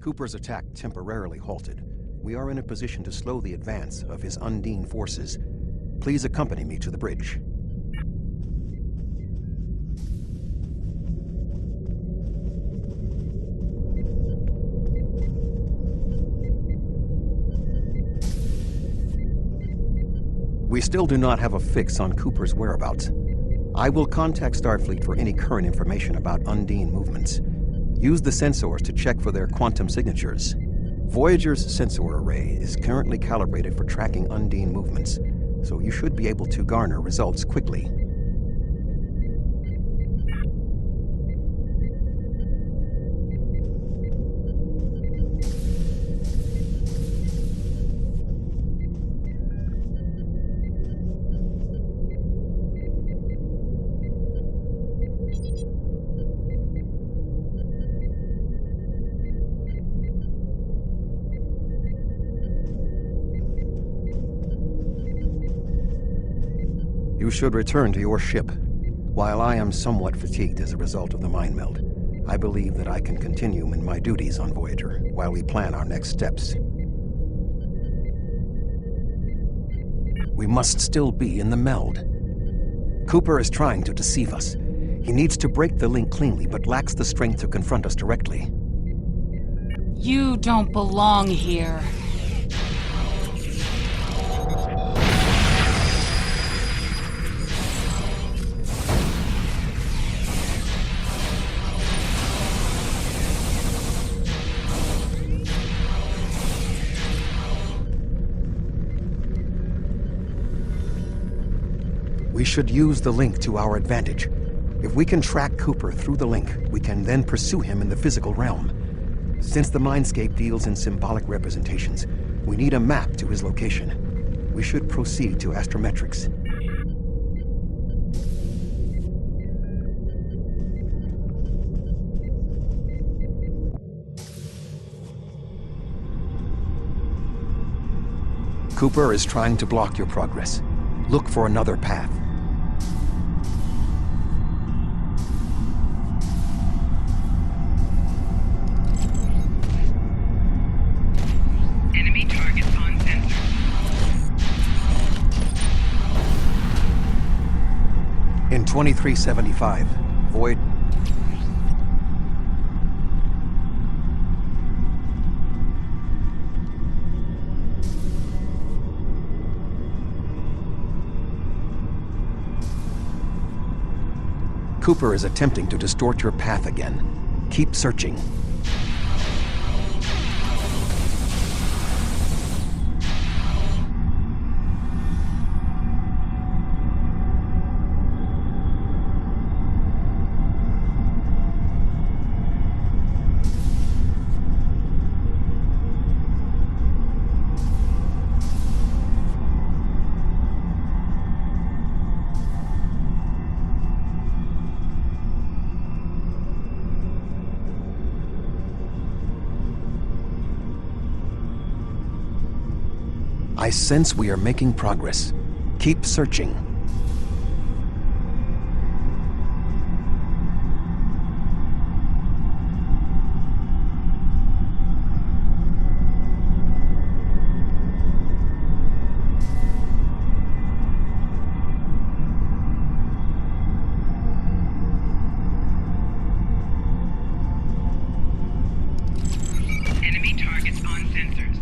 Cooper's attack temporarily halted. We are in a position to slow the advance of his Undine forces. Please accompany me to the bridge. We still do not have a fix on Cooper's whereabouts. I will contact Starfleet for any current information about Undine movements. Use the sensors to check for their quantum signatures. Voyager's sensor array is currently calibrated for tracking Undine movements, so you should be able to garner results quickly. You should return to your ship. While I am somewhat fatigued as a result of the mind meld, I believe that I can continue in my duties on Voyager while we plan our next steps. We must still be in the meld. Cooper is trying to deceive us. He needs to break the link cleanly, but lacks the strength to confront us directly. You don't belong here. We should use the link to our advantage. If we can track Cooper through the link, we can then pursue him in the physical realm. Since the Mindscape deals in symbolic representations, we need a map to his location. We should proceed to astrometrics. Cooper is trying to block your progress. Look for another path. Enemy targets on sensor. In 2375, Void... Cooper is attempting to distort your path again. Keep searching. I sense we are making progress. Keep searching. Enemy targets on sensors.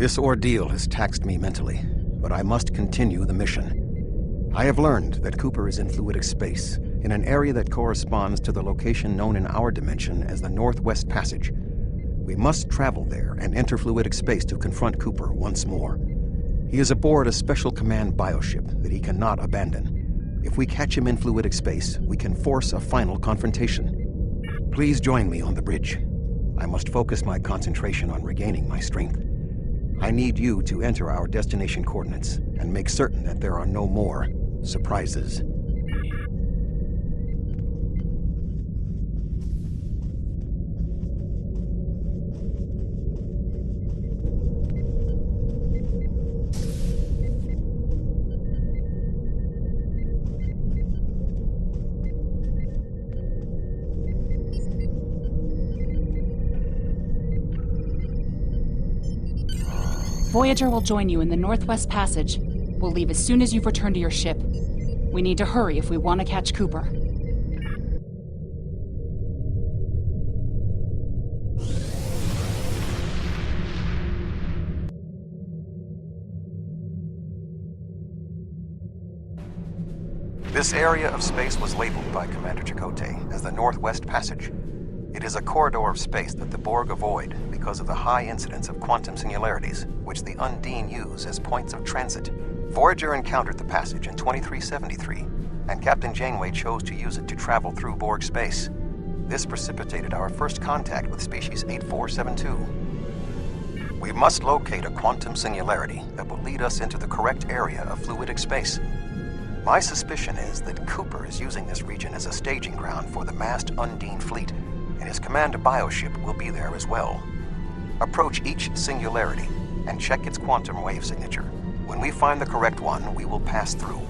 This ordeal has taxed me mentally, but I must continue the mission. I have learned that Cooper is in fluidic space, in an area that corresponds to the location known in our dimension as the Northwest Passage. We must travel there and enter fluidic space to confront Cooper once more. He is aboard a special command bioship that he cannot abandon. If we catch him in fluidic space, we can force a final confrontation. Please join me on the bridge. I must focus my concentration on regaining my strength. I need you to enter our destination coordinates and make certain that there are no more surprises. Voyager will join you in the Northwest Passage. We'll leave as soon as you've returned to your ship. We need to hurry if we want to catch Cooper. This area of space was labeled by Commander Chakotay as the Northwest Passage. It is a corridor of space that the Borg avoid because of the high incidence of quantum singularities, which the Undine use as points of transit. Voyager encountered the passage in 2373, and Captain Janeway chose to use it to travel through Borg space. This precipitated our first contact with species 8472. We must locate a quantum singularity that will lead us into the correct area of fluidic space. My suspicion is that Cooper is using this region as a staging ground for the massed Undine fleet, and his command bioship will be there as well. Approach each singularity and check its quantum wave signature. When we find the correct one, we will pass through.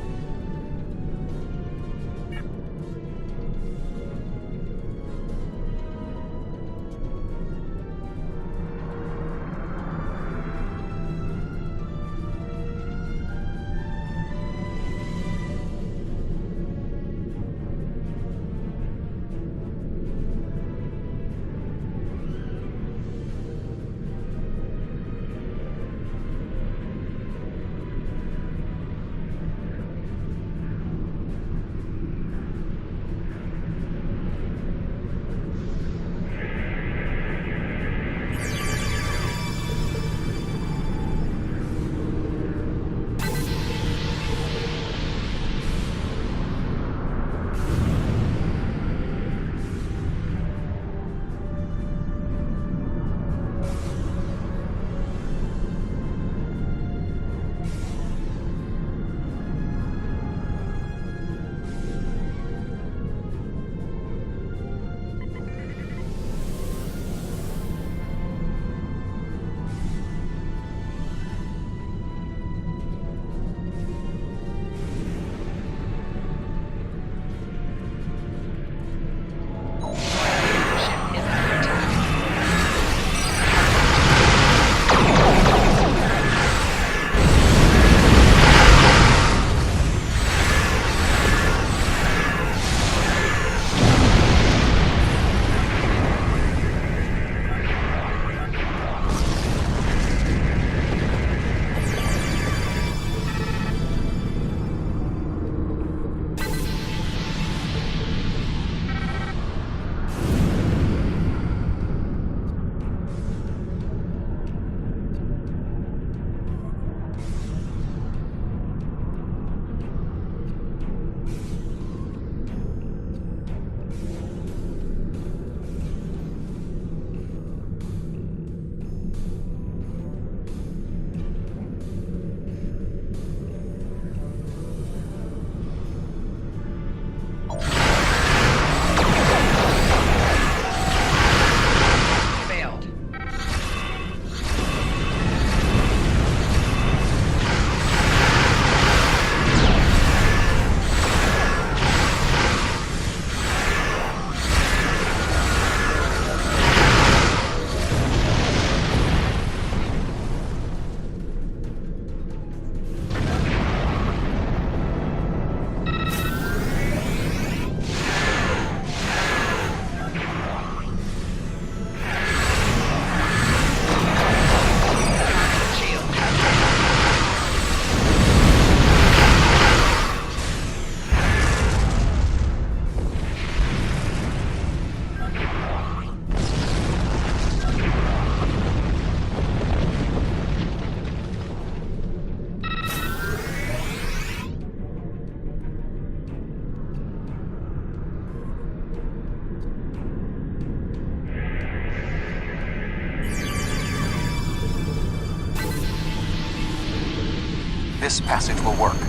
This passage will work.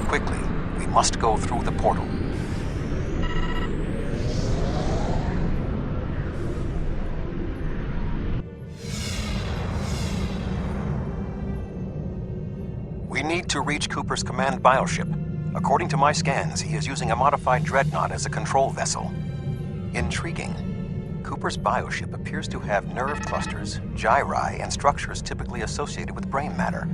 Quickly, we must go through the portal. We need to reach Cooper's command bioship. According to my scans, he is using a modified dreadnought as a control vessel. Intriguing. Cooper's bioship appears to have nerve clusters, gyri, and structures typically associated with brain matter.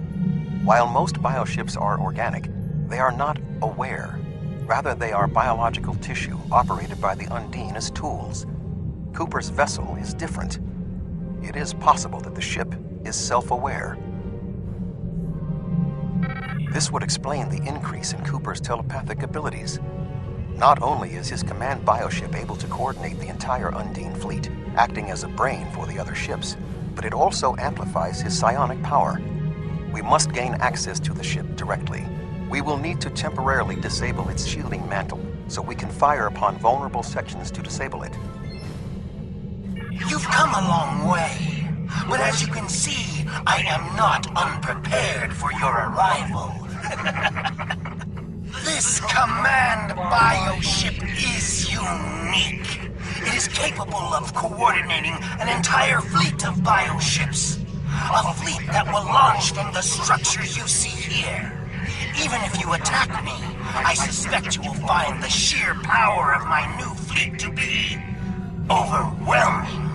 While most bioships are organic, they are not aware. Rather, they are biological tissue operated by the Undine as tools. Cooper's vessel is different. It is possible that the ship is self-aware. This would explain the increase in Cooper's telepathic abilities. Not only is his command bioship able to coordinate the entire Undine fleet, acting as a brain for the other ships, but it also amplifies his psionic power. We must gain access to the ship directly. We will need to temporarily disable its shielding mantle, so we can fire upon vulnerable sections to disable it. You've come a long way, but as you can see, I am not unprepared for your arrival. This command bioship is unique. It is capable of coordinating an entire fleet of bioships. A fleet that will launch from the structures you see here. Even if you attack me, I suspect you will find the sheer power of my new fleet to be overwhelming.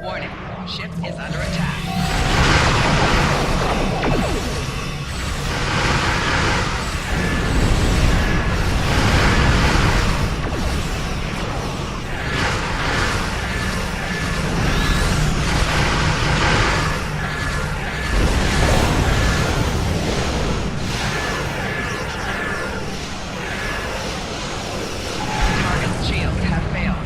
Warning, ship is under attack. Target's shields have failed.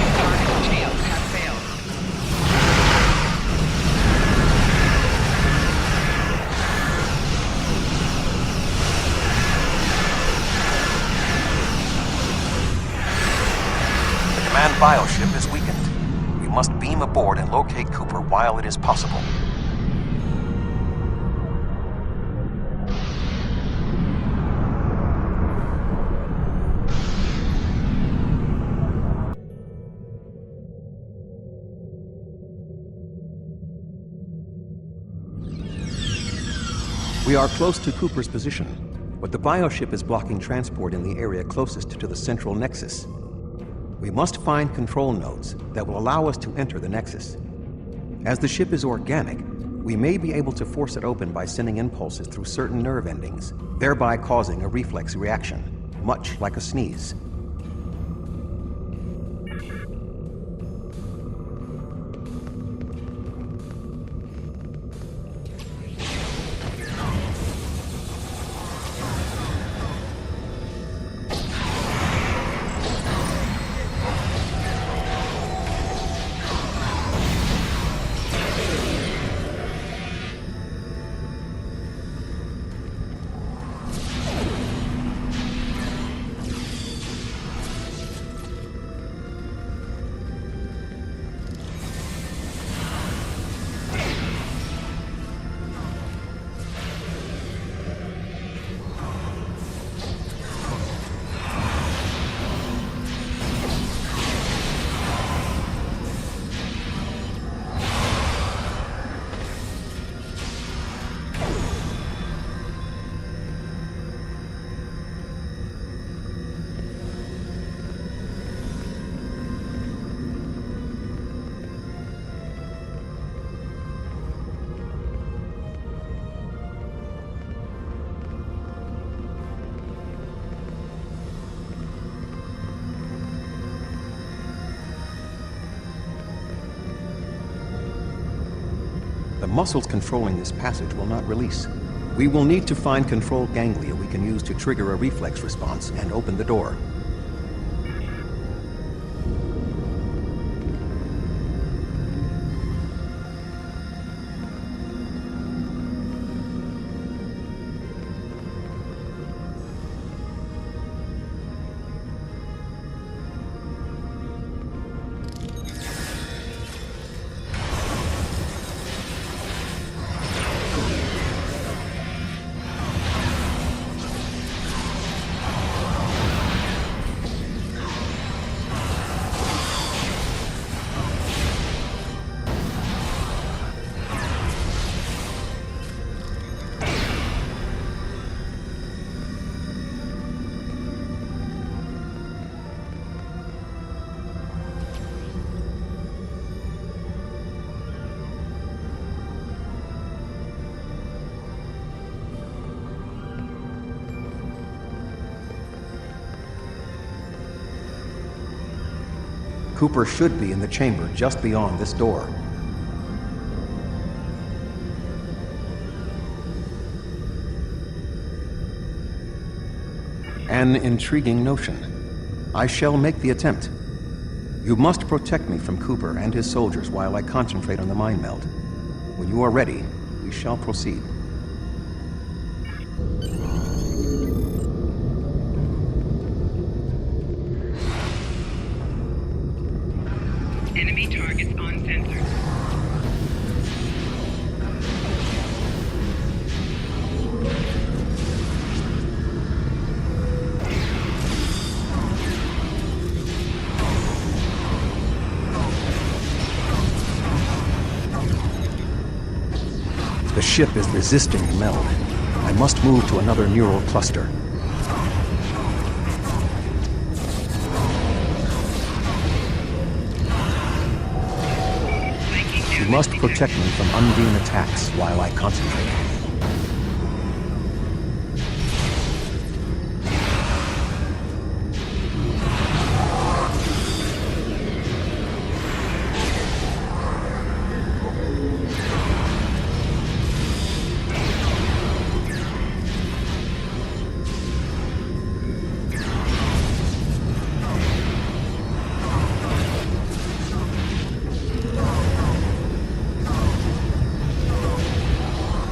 Target's shields have failed. The command bioship is weakened. We must beam aboard and locate Cooper while it is possible. We are close to Cooper's position, but the bioship is blocking transport in the area closest to the central nexus. We must find control nodes that will allow us to enter the nexus. As the ship is organic, we may be able to force it open by sending impulses through certain nerve endings, thereby causing a reflex reaction, much like a sneeze. The muscles controlling this passage will not release. We will need to find control ganglia we can use to trigger a reflex response and open the door. Cooper should be in the chamber just beyond this door. An intriguing notion. I shall make the attempt. You must protect me from Cooper and his soldiers while I concentrate on the mind meld. When you are ready, we shall proceed. Enemy targets on sensor. The ship is resisting the meld. I must move to another neural cluster. You must protect me from Undine attacks while I concentrate.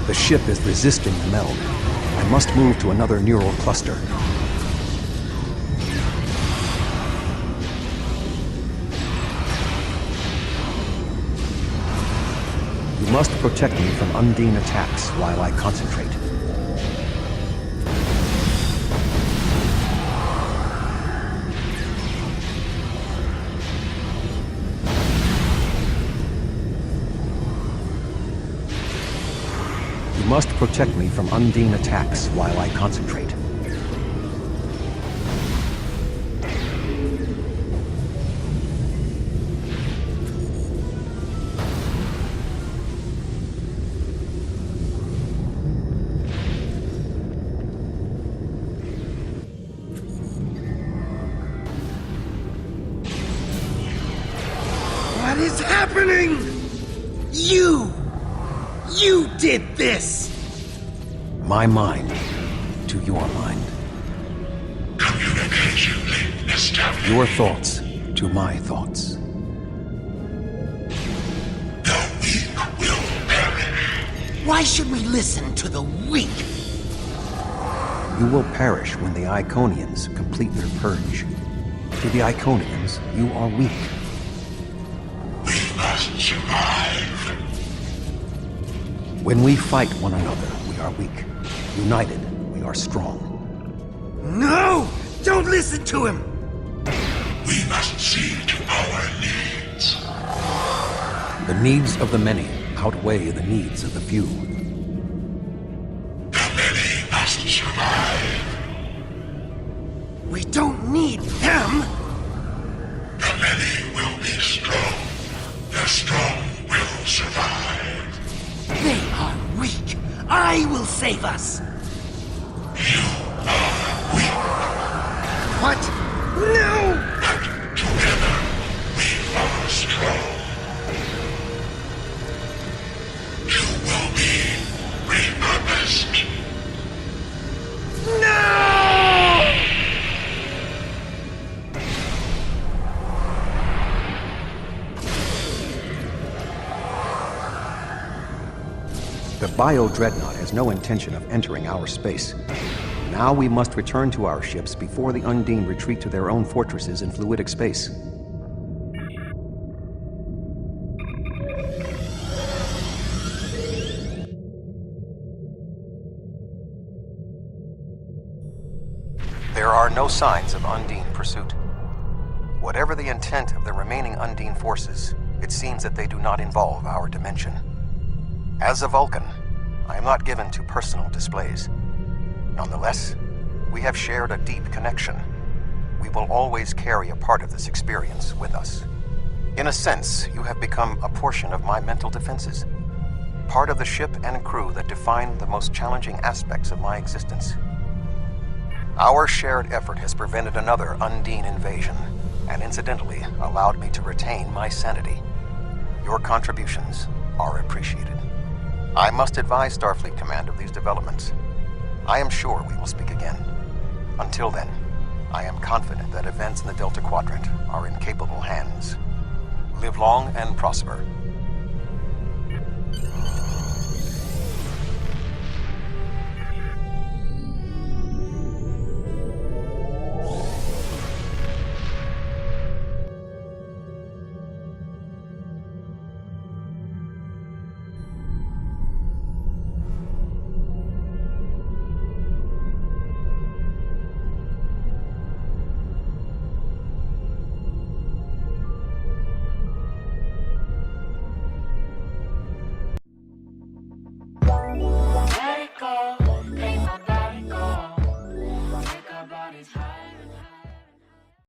The ship is resisting the meld. I must move to another neural cluster. You must protect me from Undine attacks while I concentrate. You must protect me from Undine attacks while I concentrate. What is happening? You did this! My mind to your mind. Communication link established. Your thoughts to my thoughts. The weak will perish. Why should we listen to the weak? You will perish when the Iconians complete their purge. To the Iconians, you are weak. We must survive. When we fight one another, we are weak. United, we are strong. No! Don't listen to him! We must see to our needs. The needs of the many outweigh the needs of the few. The many must survive. We don't need them! The many will be strong. The strong will survive. They are weak! I will save us! You are weak. What? No! But together, we are strong. You The Bio-Dreadnought has no intention of entering our space. Now we must return to our ships before the Undine retreat to their own fortresses in fluidic space. There are no signs of Undine pursuit. Whatever the intent of the remaining Undine forces, it seems that they do not involve our dimension. As a Vulcan, I am not given to personal displays. Nonetheless, we have shared a deep connection. We will always carry a part of this experience with us. In a sense, you have become a portion of my mental defenses. Part of the ship and crew that define the most challenging aspects of my existence. Our shared effort has prevented another Undine invasion, and incidentally allowed me to retain my sanity. Your contributions are appreciated. I must advise Starfleet Command of these developments. I am sure we will speak again. Until then, I am confident that events in the Delta Quadrant are in capable hands. Live long and prosper.